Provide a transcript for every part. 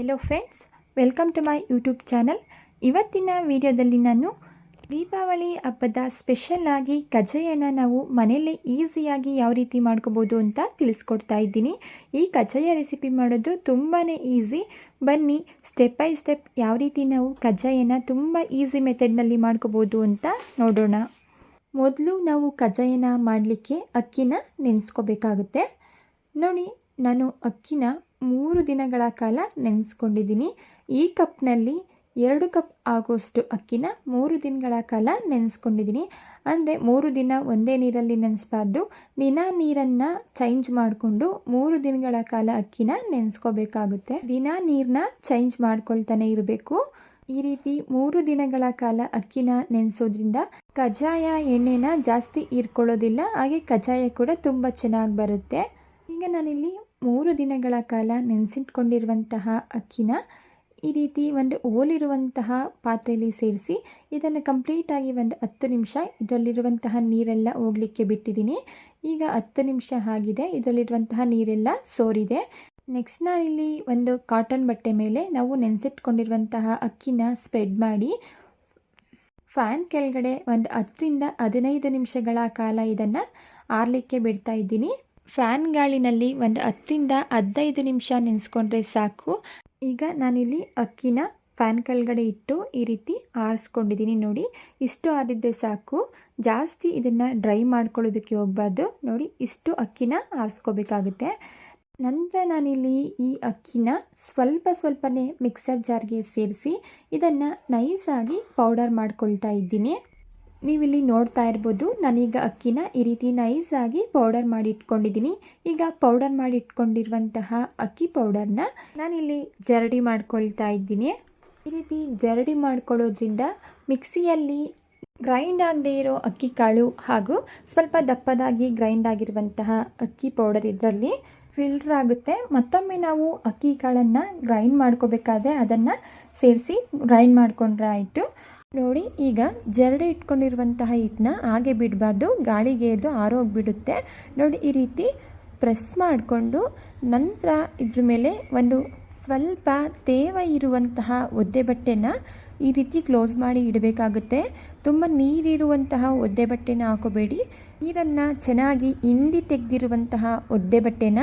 Hello friends, welcome to my YouTube channel. ಇವತ್ತಿನ ವಿಡಿಯೋದಲ್ಲಿ ನಾನು ದೀಪಾವಳಿ ಹಬ್ಬದ ಸ್ಪೆಷಲ್ ಆಗಿ ಕಜ್ಜಾಯನ ನಾವು ಮನೆಯಲ್ಲೇ ಈಸಿಯಾಗಿ ಯಾವ ರೀತಿ ಮಾಡ್ಕೋಬೋದು ಅಂತ ತಿಳಿಸ್ಕೊಡ್ತಾ ಇದ್ದೀನಿ. ಈ ಕಜ್ಜಾಯ ರೆಸಿಪಿ ಮಾಡೋದು ತುಂಬಾ ಈಸಿ. ಬನ್ನಿ ಸ್ಟೆಪ್ ಬೈ ಸ್ಟೆಪ್ ಯಾವ ರೀತಿ ನಾವು ಕಜ್ಜಾಯನ ತುಂಬ ಈಸಿ ಮೆಥಡ್ನಲ್ಲಿ ಮಾಡ್ಕೋಬೋದು ಅಂತ ನೋಡೋಣ. ಮೊದಲು ನಾವು ಕಜ್ಜಾಯನ ಮಾಡಲಿಕ್ಕೆ ಅಕ್ಕಿನ ನೆನೆಸ್ಕೋಬೇಕಾಗುತ್ತೆ. ನೋಡಿ, ನಾನು ಅಕ್ಕಿನ 3 ದಿನಗಳ ಕಾಲ ನೆನೆಸ್ಕೊಂಡಿದ್ದೀನಿ. ಈ ಕಪ್ನಲ್ಲಿ 2 ಕಪ್ ಆಗೋಷ್ಟು ಅಕ್ಕಿನ 3 ದಿನಗಳ ಕಾಲ ನೆನೆಸ್ಕೊಂಡಿದ್ದೀನಿ. ಅಂದರೆ 3 ದಿನ ಒಂದೇ ನೀರಲ್ಲಿ ನೆನೆಸಬಾರ್ದು, ದಿನ ನೀರನ್ನು ಚೇಂಜ್ ಮಾಡಿಕೊಂಡು 3 ದಿನಗಳ ಕಾಲ ಅಕ್ಕಿನ ನೆನೆಸ್ಕೋಬೇಕಾಗುತ್ತೆ. ದಿನ ನೀರನ್ನ ಚೇಂಜ್ ಮಾಡ್ಕೊಳ್ತಾನೆ ಇರಬೇಕು. ಈ ರೀತಿ 3 ದಿನಗಳ ಕಾಲ ಅಕ್ಕಿನ ನೆನೆಸೋದ್ರಿಂದ ಕಜ್ಜಾಯ ಎಣ್ಣೆನ ಜಾಸ್ತಿ ಹೀರ್ಕೊಳ್ಳೋದಿಲ್ಲ, ಹಾಗೆ ಕಜ್ಜಾಯ ಕೂಡ ತುಂಬ ಚೆನ್ನಾಗಿ ಬರುತ್ತೆ. ಈಗ ನಾನಿಲ್ಲಿ 3 ದಿನಗಳ ಕಾಲ ನೆನೆಸಿಟ್ಕೊಂಡಿರುವಂತಹ ಅಕ್ಕಿನ ಈ ರೀತಿ ಒಂದು ಹೋಲಿರುವಂತಹ ಪಾತ್ರೆಯಲ್ಲಿ ಸೇರಿಸಿ ಇದನ್ನು ಕಂಪ್ಲೀಟಾಗಿ ಒಂದು 10 ನಿಮಿಷ ಇದರಲ್ಲಿರುವಂತಹ ನೀರೆಲ್ಲ ಹೋಗಲಿಕ್ಕೆ ಬಿಟ್ಟಿದ್ದೀನಿ. ಈಗ 10 ನಿಮಿಷ ಆಗಿದೆ, ಇದರಲ್ಲಿರುವಂತಹ ನೀರೆಲ್ಲ ಸೋರಿದೆ. ನೆಕ್ಸ್ಟ್ ನಾನಿಲ್ಲಿ ಒಂದು ಕಾಟನ್ ಬಟ್ಟೆ ಮೇಲೆ ನಾವು ನೆನೆಸಿಟ್ಕೊಂಡಿರುವಂತಹ ಅಕ್ಕಿನ ಸ್ಪ್ರೆಡ್ ಮಾಡಿ ಫ್ಯಾನ್ ಕೆಳಗಡೆ ಒಂದು 10ರಿಂದ 15 ನಿಮಿಷಗಳ ಕಾಲ ಇದನ್ನು ಆರಲಿಕ್ಕೆ ಬಿಡ್ತಾ ಇದ್ದೀನಿ. ಫ್ಯಾನ್ ಗಾಳಿನಲ್ಲಿ ಒಂದು 10ರಿಂದ 15 ನಿಮಿಷ ನೆನೆಸ್ಕೊಂಡ್ರೆ ಸಾಕು. ಈಗ ನಾನಿಲ್ಲಿ ಅಕ್ಕಿನ ಫ್ಯಾನ್ ಕೆಳಗಡೆ ಇಟ್ಟು ಈ ರೀತಿ ಆರಿಸ್ಕೊಂಡಿದ್ದೀನಿ. ನೋಡಿ, ಇಷ್ಟು ಆರಿದ್ರೆ ಸಾಕು, ಜಾಸ್ತಿ ಇದನ್ನು ಡ್ರೈ ಮಾಡ್ಕೊಳ್ಳೋದಕ್ಕೆ ಹೋಗಬಾರ್ದು. ನೋಡಿ, ಇಷ್ಟು ಅಕ್ಕಿನ ಆರಿಸ್ಕೋಬೇಕಾಗುತ್ತೆ. ನಂತರ ನಾನಿಲ್ಲಿ ಈ ಅಕ್ಕಿನ ಸ್ವಲ್ಪನೇ ಮಿಕ್ಸರ್ ಜಾರ್ಗೆ ಸೇರಿಸಿ ಇದನ್ನು ನೈಸಾಗಿ ಪೌಡರ್ ಮಾಡ್ಕೊಳ್ತಾ ಇದ್ದೀನಿ. ನೀವಿಲ್ಲಿ ನೋಡ್ತಾ ಇರ್ಬೋದು, ನಾನೀಗ ಅಕ್ಕಿನ ಈ ರೀತಿ ನೈಸಾಗಿ ಪೌಡರ್ ಮಾಡಿ ಇಟ್ಕೊಂಡಿದ್ದೀನಿ. ಈಗ ಪೌಡರ್ ಮಾಡಿ ಇಟ್ಕೊಂಡಿರುವಂತಹ ಅಕ್ಕಿ ಪೌಡರ್ನ ನಾನಿಲ್ಲಿ ಜರಡಿ ಮಾಡ್ಕೊಳ್ತಾ ಇದ್ದೀನಿ. ಈ ರೀತಿ ಜರಡಿ ಮಾಡ್ಕೊಳ್ಳೋದ್ರಿಂದ ಮಿಕ್ಸಿಯಲ್ಲಿ ಗ್ರೈಂಡ್ ಆಗದೇ ಇರೋ ಅಕ್ಕಿ ಕಾಳು ಹಾಗೂ ಸ್ವಲ್ಪ ದಪ್ಪದಾಗಿ ಗ್ರೈಂಡ್ ಆಗಿರುವಂತಹ ಅಕ್ಕಿ ಪೌಡರ್ ಇದರಲ್ಲಿ ಫಿಲ್ಟರ್ ಆಗುತ್ತೆ. ಮತ್ತೊಮ್ಮೆ ನಾವು ಅಕ್ಕಿ ಕಾಳನ್ನು ಗ್ರೈಂಡ್ ಮಾಡ್ಕೋಬೇಕಾದ್ರೆ ಅದನ್ನು ಸೇರಿಸಿ ಗ್ರೈಂಡ್ ಮಾಡಿಕೊಂಡ್ರೆ ಆಯಿತು. ನೋಡಿ, ಈಗ ಜರಡಿ ಇಟ್ಕೊಂಡಿರುವಂತಹ ಹಿಟ್ಟನ್ನ ಹಾಗೆ ಬಿಡಬಾರ್ದು, ಗಾಳಿಗೆ ಎದ್ದು ಆರೋಗ್ಬಿಡುತ್ತೆ. ನೋಡಿ, ಈ ರೀತಿ ಪ್ರೆಸ್ ಮಾಡಿಕೊಂಡು ನಂತರ ಇದ್ರ ಮೇಲೆ ಒಂದು ಸ್ವಲ್ಪ ತೇವ ಇರುವಂತಹ ಒದ್ದೆ ಬಟ್ಟೆನ ಈ ರೀತಿ ಕ್ಲೋಸ್ ಮಾಡಿ ಇಡಬೇಕಾಗುತ್ತೆ. ತುಂಬ ನೀರಿರುವಂತಹ ಒದ್ದೆ ಬಟ್ಟೆನ ಹಾಕೋಬೇಡಿ. ನೀರನ್ನು ಚೆನ್ನಾಗಿ ಹಿಂಡಿ ತೆಗೆದಿರುವಂತಹ ಒದ್ದೆ ಬಟ್ಟೆನ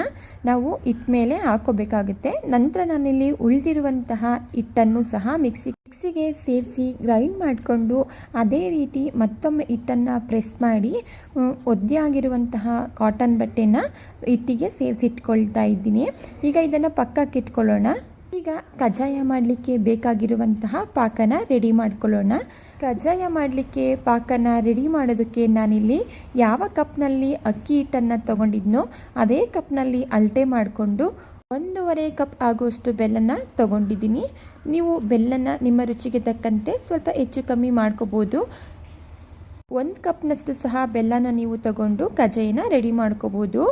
ನಾವು ಹಿಟ್ಟ ಮೇಲೆ ಹಾಕೋಬೇಕಾಗುತ್ತೆ. ನಂತರ ನಾನಿಲ್ಲಿ ಉಳಿದಿರುವಂತಹ ಹಿಟ್ಟನ್ನು ಸಹ ಮಿಕ್ಸಿಗೆ ಸೇರಿಸಿ ಗ್ರೈಂಡ್ ಮಾಡಿಕೊಂಡು ಅದೇ ರೀತಿ ಮತ್ತೊಮ್ಮೆ ಹಿಟ್ಟನ್ನು ಪ್ರೆಸ್ ಮಾಡಿ ಒದ್ದೆ ಆಗಿರುವಂತಹ ಕಾಟನ್ ಬಟ್ಟೆನ ಹಿಟ್ಟಿಗೆ ಸೇರಿಸಿಟ್ಕೊಳ್ತಾ ಇದ್ದೀನಿ. ಈಗ ಇದನ್ನು ಪಕ್ಕಕ್ಕೆ ಇಟ್ಕೊಳ್ಳೋಣ. ಈಗ ಕಜ್ಜಾಯ ಮಾಡಲಿಕ್ಕೆ ಬೇಕಾಗಿರುವಂತಹ ಪಾಕನ ರೆಡಿ ಮಾಡ್ಕೊಳ್ಳೋಣ. ಕಜ್ಜಾಯ ಮಾಡಲಿಕ್ಕೆ ಪಾಕನ ರೆಡಿ ಮಾಡೋದಕ್ಕೆ ನಾನಿಲ್ಲಿ ಯಾವ ಕಪ್ನಲ್ಲಿ ಅಕ್ಕಿ ಹಿಟ್ಟನ್ನು ತೊಗೊಂಡಿದ್ನೋ ಅದೇ ಕಪ್ನಲ್ಲಿ ಅಳತೆ ಮಾಡಿಕೊಂಡು 1.5 ಕಪ್ ಆಗುವಷ್ಟು ಬೆಲ್ಲನ ತೊಗೊಂಡಿದ್ದೀನಿ. ನೀವು ಬೆಲ್ಲನ ನಿಮ್ಮ ರುಚಿಗೆ ತಕ್ಕಂತೆ ಸ್ವಲ್ಪ ಹೆಚ್ಚು ಕಮ್ಮಿ ಮಾಡ್ಕೋಬೋದು. 1 ಕಪ್ನಷ್ಟು ಸಹ ಬೆಲ್ಲನ ನೀವು ತಗೊಂಡು ಕಜ್ಜಾಯನ ರೆಡಿ ಮಾಡ್ಕೋಬೋದು.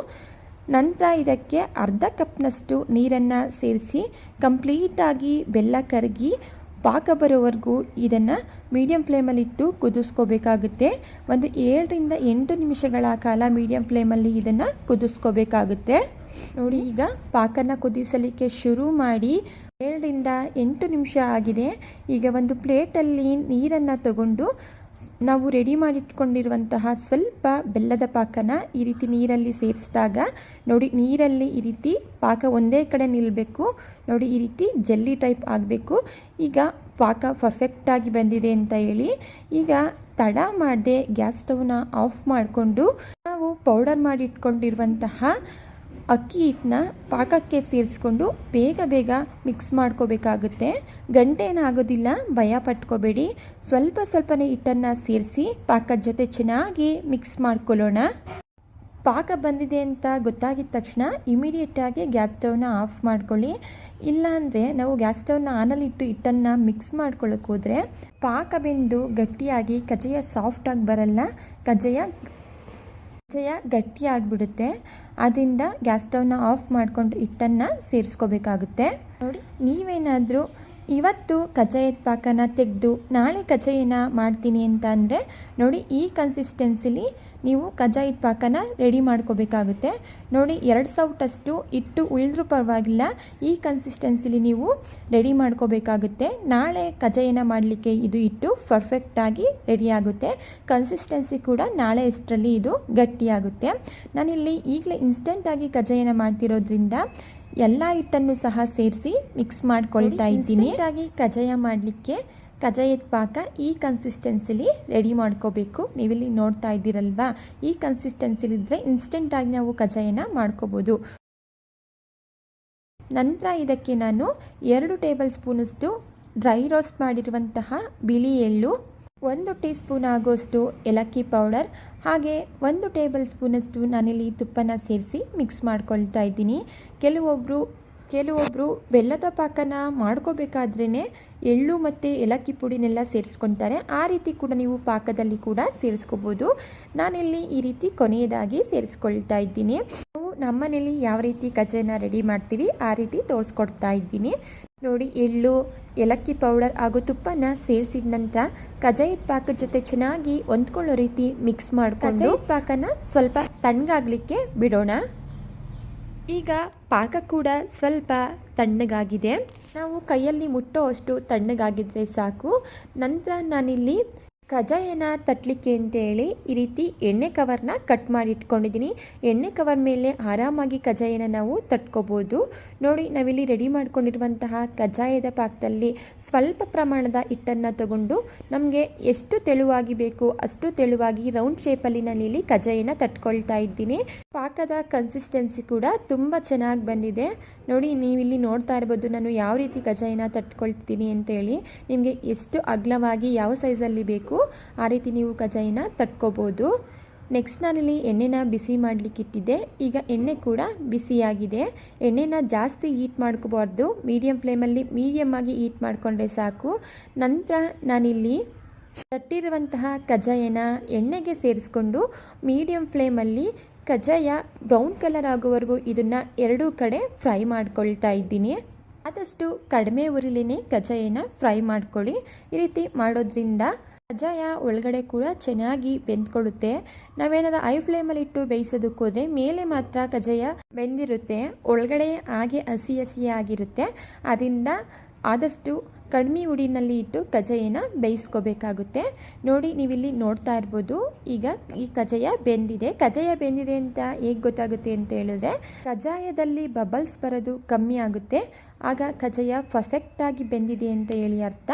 ನಂತರ ಇದಕ್ಕೆ ಅರ್ಧ ಕಪ್ನಷ್ಟು ನೀರನ್ನು ಸೇರಿಸಿ ಕಂಪ್ಲೀಟಾಗಿ ಬೆಲ್ಲ ಕರಗಿ ಪಾಕ ಬರೋವರೆಗೂ ಇದನ್ನು ಮೀಡಿಯಮ್ ಫ್ಲೇಮಲ್ಲಿಟ್ಟು ಕುದಿಸ್ಕೋಬೇಕಾಗುತ್ತೆ. ಒಂದು 7ರಿಂದ 8 ನಿಮಿಷಗಳ ಕಾಲ ಮೀಡಿಯಮ್ ಫ್ಲೇಮಲ್ಲಿ ಇದನ್ನು ಕುದಿಸ್ಕೋಬೇಕಾಗುತ್ತೆ. ನೋಡಿ, ಈಗ ಪಾಕನ ಕುದಿಸಲಿಕ್ಕೆ ಶುರು ಮಾಡಿ 7ರಿಂದ 8 ನಿಮಿಷ ಆಗಿದೆ. ಈಗ ಒಂದು ಪ್ಲೇಟಲ್ಲಿ ನೀರನ್ನು ತಗೊಂಡು ನಾವು ರೆಡಿ ಮಾಡಿಟ್ಕೊಂಡಿರುವಂತಹ ಸ್ವಲ್ಪ ಬೆಲ್ಲದ ಪಾಕನ ಈ ರೀತಿ ನೀರಲ್ಲಿ ಸೇರಿಸಿದಾಗ ನೋಡಿ, ನೀರಲ್ಲಿ ಈ ರೀತಿ ಪಾಕ ಒಂದೇ ಕಡೆ ನಿಲ್ಲಬೇಕು. ನೋಡಿ, ಈ ರೀತಿ ಜೆಲ್ಲಿ ಟೈಪ್ ಆಗಬೇಕು. ಈಗ ಪಾಕ ಪರ್ಫೆಕ್ಟಾಗಿ ಬಂದಿದೆ ಅಂತ ಹೇಳಿ ಈಗ ತಡ ಮಾಡದೆ ಗ್ಯಾಸ್ ಸ್ಟವ್ನ ಆಫ್ ಮಾಡಿಕೊಂಡು ನಾವು ಪೌಡರ್ ಮಾಡಿ ಇಟ್ಕೊಂಡಿರುವಂತಹ ಅಕ್ಕಿ ಹಿಟ್ಟನ್ನ ಪಾಕಕ್ಕೆ ಸೇರಿಸ್ಕೊಂಡು ಬೇಗ ಮಿಕ್ಸ್ ಮಾಡ್ಕೋಬೇಕಾಗುತ್ತೆ. ಗಂಟೆ ಏನಾಗೋದಿಲ್ಲ, ಭಯ ಪಟ್ಕೋಬೇಡಿ. ಸ್ವಲ್ಪನೇ ಹಿಟ್ಟನ್ನು ಸೇರಿಸಿ ಪಾಕದ ಜೊತೆ ಚೆನ್ನಾಗಿ ಮಿಕ್ಸ್ ಮಾಡ್ಕೊಳ್ಳೋಣ. ಪಾಕ ಬಂದಿದೆ ಅಂತ ಗೊತ್ತಾಗಿದ ತಕ್ಷಣ ಇಮಿಡಿಯೇಟಾಗಿ ಗ್ಯಾಸ್ ಸ್ಟವ್ನ ಆಫ್ ಮಾಡ್ಕೊಳ್ಳಿ. ಇಲ್ಲಾಂದರೆ ನಾವು ಗ್ಯಾಸ್ ಸ್ಟವ್ನ ಆನಲ್ಲಿಟ್ಟು ಹಿಟ್ಟನ್ನು ಮಿಕ್ಸ್ ಮಾಡ್ಕೊಳ್ಳೋಕೆ ಹೋದರೆ ಪಾಕ ಬೆಂದು ಗಟ್ಟಿಯಾಗಿ ಕಜ್ಜಾಯ ಸಾಫ್ಟಾಗಿ ಬರಲ್ಲ, ಕಜ್ಜಾಯ ಗಟ್ಟಿಯಾಗಿಬಿಡುತ್ತೆ. ಅದರಿಂದ ಗ್ಯಾಸ್ ಸ್ಟವ್ನ ಆಫ್ ಮಾಡಿಕೊಂಡು ಹಿಟ್ಟನ್ನು ಸೇರಿಸ್ಕೋಬೇಕಾಗುತ್ತೆ. ನೋಡಿ, ನೀವೇನಾದರೂ ಇವತ್ತು ಕಜ್ಜಾಯದ ಪಾಕನ ತೆಗೆದು ನಾಳೆ ಕಜ್ಜಾಯನ ಮಾಡ್ತೀನಿ ಅಂತ ಅಂದರೆ ನೋಡಿ, ಈ ಕನ್ಸಿಸ್ಟೆನ್ಸಿಲಿ ನೀವು ಕಜ್ಜಾಯದ ಪಾಕನ ರೆಡಿ ಮಾಡ್ಕೋಬೇಕಾಗುತ್ತೆ. ನೋಡಿ, 2 ಸೌಟಷ್ಟು ಹಿಟ್ಟು ಉಳಿದ್ರೂ ಪರವಾಗಿಲ್ಲ, ಈ ಕನ್ಸಿಸ್ಟೆನ್ಸಿಲಿ ನೀವು ರೆಡಿ ಮಾಡ್ಕೋಬೇಕಾಗುತ್ತೆ. ನಾಳೆ ಕಜ್ಜಾಯನ ಮಾಡಲಿಕ್ಕೆ ಇದು ಹಿಟ್ಟು ಪರ್ಫೆಕ್ಟಾಗಿ ರೆಡಿ ಆಗುತ್ತೆ. ಕನ್ಸಿಸ್ಟೆನ್ಸಿ ಕೂಡ ನಾಳೆ ಅಷ್ಟರಲ್ಲಿ ಇದು ಗಟ್ಟಿಯಾಗುತ್ತೆ. ನಾನಿಲ್ಲಿ ಈಗಲೇ ಇನ್ಸ್ಟೆಂಟಾಗಿ ಕಜ್ಜಾಯನ ಮಾಡ್ತಿರೋದ್ರಿಂದ ಎಲ್ಲ ಹಿಟ್ಟನ್ನು ಸಹ ಸೇರಿಸಿ ಮಿಕ್ಸ್ ಮಾಡ್ಕೊಳ್ತಾ ಇದ್ದೀನಿ. ಕಜ್ಜಾಯ ಮಾಡಲಿಕ್ಕೆ ಕಜ್ಜಾಯದ ಪಾಕ ಈ ಕನ್ಸಿಸ್ಟೆನ್ಸಿಲಿ ರೆಡಿ ಮಾಡ್ಕೋಬೇಕು. ನೀವಿಲ್ಲಿ ನೋಡ್ತಾ ಇದ್ದೀರಲ್ವಾ, ಈ ಕನ್ಸಿಸ್ಟೆನ್ಸಿಲಿದ್ದರೆ ಇನ್ಸ್ಟೆಂಟಾಗಿ ನಾವು ಕಜ್ಜಾಯನ ಮಾಡ್ಕೋಬೋದು. ನಂತರ ಇದಕ್ಕೆ ನಾನು 2 ಟೇಬಲ್ ಸ್ಪೂನಷ್ಟು ಡ್ರೈ ರೋಸ್ಟ್ ಮಾಡಿರುವಂತಹ ಬಿಳಿ ಎಳ್ಳು, 1 ಟೀ ಸ್ಪೂನ್ ಆಗೋಷ್ಟು ಏಲಕ್ಕಿ ಪೌಡರ್, ಹಾಗೆ 1 ಟೇಬಲ್ ಸ್ಪೂನಷ್ಟು ನಾನಿಲ್ಲಿ ತುಪ್ಪನ ಸೇರಿಸಿ ಮಿಕ್ಸ್ ಮಾಡ್ಕೊಳ್ತಾ ಇದ್ದೀನಿ. ಕೆಲವೊಬ್ಬರು ಬೆಲ್ಲದ ಪಾಕನ ಮಾಡ್ಕೋಬೇಕಾದ್ರೇ ಎಳ್ಳು ಮತ್ತು ಏಲಕ್ಕಿ ಪುಡಿನೆಲ್ಲ ಸೇರಿಸ್ಕೊತಾರೆ. ಆ ರೀತಿ ಕೂಡ ನೀವು ಪಾಕದಲ್ಲಿ ಕೂಡ ಸೇರಿಸ್ಕೋಬೋದು. ನಾನಿಲ್ಲಿ ಈ ರೀತಿ ಕೊನೆಯದಾಗಿ ಸೇರಿಸ್ಕೊಳ್ತಾ ಇದ್ದೀನಿ. ನಾವು ನಮ್ಮನೇಲಿ ಯಾವ ರೀತಿ ಕಜ್ಜಾಯನ ರೆಡಿ ಮಾಡ್ತೀವಿ ಆ ರೀತಿ ತೋರಿಸ್ಕೊಡ್ತಾ ಇದ್ದೀನಿ. ನೋಡಿ, ಎಳ್ಳು, ಏಲಕ್ಕಿ ಪೌಡರ್ ಹಾಗೂ ತುಪ್ಪನ ಸೇರಿಸಿದ ನಂತರ ಕಜ್ಜಾಯದ ಪಾಕದ ಜೊತೆ ಚೆನ್ನಾಗಿ ಹೊಂದ್ಕೊಳ್ಳೋ ರೀತಿ ಮಿಕ್ಸ್ ಮಾಡ್ಕೊಂಡು ಪಾಕನ ಸ್ವಲ್ಪ ತಣ್ಣಗಾಗಲಿಕ್ಕೆ ಬಿಡೋಣ. ಈಗ ಪಾಕ ಕೂಡ ಸ್ವಲ್ಪ ತಣ್ಣಗಾಗಿದೆ. ನಾವು ಕೈಯಲ್ಲಿ ಮುಟ್ಟೋ ಅಷ್ಟು ತಣ್ಣಗಾಗಿದ್ರೆ ಸಾಕು. ನಂತರ ನಾನಿಲ್ಲಿ ಕಜ್ಜಾಯನ ತಟ್ಟಲಿಕ್ಕೆ ಅಂತೇಳಿ ಈ ರೀತಿ ಎಣ್ಣೆ ಕವರ್ನ ಕಟ್ ಮಾಡಿ ಇಟ್ಕೊಂಡಿದ್ದೀನಿ. ಎಣ್ಣೆ ಕವರ್ ಮೇಲೆ ಆರಾಮಾಗಿ ಕಜ್ಜಾಯನ ನಾವು ತಟ್ಕೋಬೋದು. ನೋಡಿ, ನಾವಿಲ್ಲಿ ರೆಡಿ ಮಾಡ್ಕೊಂಡಿರುವಂತಹ ಕಜ್ಜಾಯದ ಪಾಕದಲ್ಲಿ ಸ್ವಲ್ಪ ಪ್ರಮಾಣದ ಹಿಟ್ಟನ್ನು ತಗೊಂಡು ನಮಗೆ ಎಷ್ಟು ತೆಳುವಾಗಿ ಬೇಕು ಅಷ್ಟು ತೆಳುವಾಗಿ ರೌಂಡ್ ಶೇಪಲ್ಲಿ ನಾನಿಲ್ಲಿ ಕಜ್ಜಾಯನ ತಟ್ಕೊಳ್ತಾ ಇದ್ದೀನಿ. ಪಾಕದ ಕನ್ಸಿಸ್ಟೆನ್ಸಿ ಕೂಡ ತುಂಬ ಚೆನ್ನಾಗಿ ಬಂದಿದೆ. ನೋಡಿ, ನೀವಿಲ್ಲಿ ನೋಡ್ತಾ ಇರ್ಬೋದು ನಾನು ಯಾವ ರೀತಿ ಕಜ್ಜಾಯನ ತಟ್ಕೊಳ್ತೀನಿ ಅಂತೇಳಿ. ನಿಮಗೆ ಎಷ್ಟು ಅಗಲವಾಗಿ ಯಾವ ಸೈಜಲ್ಲಿ ಬೇಕು ಆ ರೀತಿ ನೀವು ಕಜ್ಜಾಯನ ತಟ್ಕೋಬೋದು. ನೆಕ್ಸ್ಟ್ ನಾನಿಲ್ಲಿ ಎಣ್ಣೆನ ಬಿಸಿ ಮಾಡಲಿಕ್ಕೆ ಇಟ್ಟಿದ್ದೆ. ಈಗ ಎಣ್ಣೆ ಕೂಡ ಬಿಸಿಯಾಗಿದೆ. ಎಣ್ಣೆನ ಜಾಸ್ತಿ ಹೀಟ್ ಮಾಡ್ಕೋಬಾರ್ದು, ಮೀಡಿಯಮ್ ಫ್ಲೇಮಲ್ಲಿ ಮೀಡಿಯಮ್ ಆಗಿ ಹೀಟ್ ಮಾಡಿಕೊಂಡ್ರೆ ಸಾಕು. ನಂತರ ನಾನಿಲ್ಲಿ ತಟ್ಟಿರುವಂತಹ ಕಜ್ಜಾಯನ ಎಣ್ಣೆಗೆ ಸೇರಿಸ್ಕೊಂಡು ಮೀಡಿಯಮ್ ಫ್ಲೇಮಲ್ಲಿ ಕಜ್ಜಾಯ ಬ್ರೌನ್ ಕಲರ್ ಆಗೋವರೆಗೂ ಇದನ್ನು 2 ಕಡೆ ಫ್ರೈ ಮಾಡ್ಕೊಳ್ತಾ ಇದ್ದೀನಿ. ಆದಷ್ಟು ಕಡಿಮೆ ಉರಿಲಿನೇ ಕಜ್ಜಾಯನ ಫ್ರೈ ಮಾಡ್ಕೊಳ್ಳಿ. ಈ ರೀತಿ ಮಾಡೋದ್ರಿಂದ ಕಜ್ಜಾಯ ಒಳಗಡೆ ಕೂಡ ಚೆನ್ನಾಗಿ ಬೆಂದ್ಕೊಳ್ಳುತ್ತೆ. ನಾವೇನಾದ್ರು ಹೈ ಫ್ಲೇಮಲ್ಲಿ ಇಟ್ಟು ಬೇಯಿಸೋದಕ್ಕೆ ಹೋದರೆ ಮೇಲೆ ಮಾತ್ರ ಕಜ್ಜಾಯ ಬೆಂದಿರುತ್ತೆ, ಒಳಗಡೆ ಹಾಗೆ ಹಸಿ ಹಸಿಯಾಗಿರುತ್ತೆ. ಅದರಿಂದ ಆದಷ್ಟು ಕಡಿಮೆ ಉಡಿನಲ್ಲಿ ಇಟ್ಟು ಕಜ್ಜಾಯನ ಬೇಯಿಸ್ಕೋಬೇಕಾಗುತ್ತೆ. ನೋಡಿ, ನೀವಿಲ್ಲಿ ನೋಡ್ತಾ ಇರ್ಬೋದು, ಈಗ ಈ ಕಜ್ಜಾಯ ಬೆಂದಿದೆ. ಕಜ್ಜಾಯ ಬೆಂದಿದೆ ಅಂತ ಹೇಗೆ ಗೊತ್ತಾಗುತ್ತೆ ಅಂತ ಹೇಳಿದ್ರೆ ಕಜ್ಜಾಯದಲ್ಲಿ ಬಬಲ್ಸ್ ಬರೋದು ಕಮ್ಮಿ ಆಗುತ್ತೆ, ಆಗ ಕಜ್ಜಾಯ ಪರ್ಫೆಕ್ಟಾಗಿ ಬೆಂದಿದೆ ಅಂತ ಹೇಳಿ ಅರ್ಥ.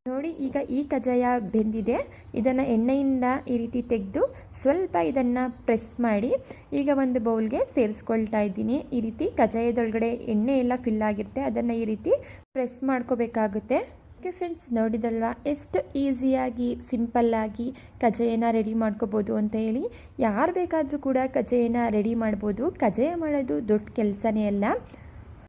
ನೋಡಿ, ಈಗ ಈ ಕಜ್ಜಾಯ ಬೆಂದಿದೆ. ಇದನ್ನು ಎಣ್ಣೆಯಿಂದ ಈ ರೀತಿ ತೆಗೆದು ಸ್ವಲ್ಪ ಇದನ್ನು ಪ್ರೆಸ್ ಮಾಡಿ ಈಗ ಒಂದು ಬೌಲ್ಗೆ ಸೇರಿಸ್ಕೊಳ್ತಾ ಇದ್ದೀನಿ. ಈ ರೀತಿ ಕಜ್ಜಾಯದೊಳಗಡೆ ಎಣ್ಣೆ ಎಲ್ಲ ಫಿಲ್ ಆಗಿರುತ್ತೆ, ಅದನ್ನು ಈ ರೀತಿ ಪ್ರೆಸ್ ಮಾಡ್ಕೋಬೇಕಾಗುತ್ತೆ. ಓಕೆ ಫ್ರೆಂಡ್ಸ್, ನೋಡಿದಲ್ವಾ ಎಷ್ಟು ಈಸಿಯಾಗಿ ಸಿಂಪಲ್ಲಾಗಿ ಕಜ್ಜಾಯನ ರೆಡಿ ಮಾಡ್ಕೋಬೋದು ಅಂತ ಹೇಳಿ. ಯಾರು ಬೇಕಾದರೂ ಕೂಡ ಕಜ್ಜಾಯನ ರೆಡಿ ಮಾಡ್ಬೋದು. ಕಜ್ಜಾಯ ಮಾಡೋದು ದೊಡ್ಡ ಕೆಲಸನೇ ಅಲ್ಲ.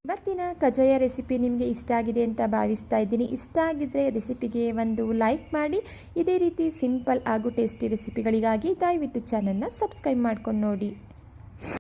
ಇವತ್ತಿನ ಕಜ್ಜಾಯ ರೆಸಿಪಿ ನಿಮಗೆ ಇಷ್ಟ ಆಗಿದೆ ಅಂತ ಭಾವಿಸ್ತಾ ಇದ್ದೀನಿ. ಇಷ್ಟ ಆಗಿದ್ದರೆ ರೆಸಿಪಿಗೆ ಒಂದು ಲೈಕ್ ಮಾಡಿ. ಇದೇ ರೀತಿ ಸಿಂಪಲ್ ಹಾಗೂ ಟೇಸ್ಟಿ ರೆಸಿಪಿಗಳಿಗಾಗಿ ದಯವಿಟ್ಟು ಚಾನಲ್ನ ಸಬ್ಸ್ಕ್ರೈಬ್ ಮಾಡ್ಕೊಂಡು ನೋಡಿ.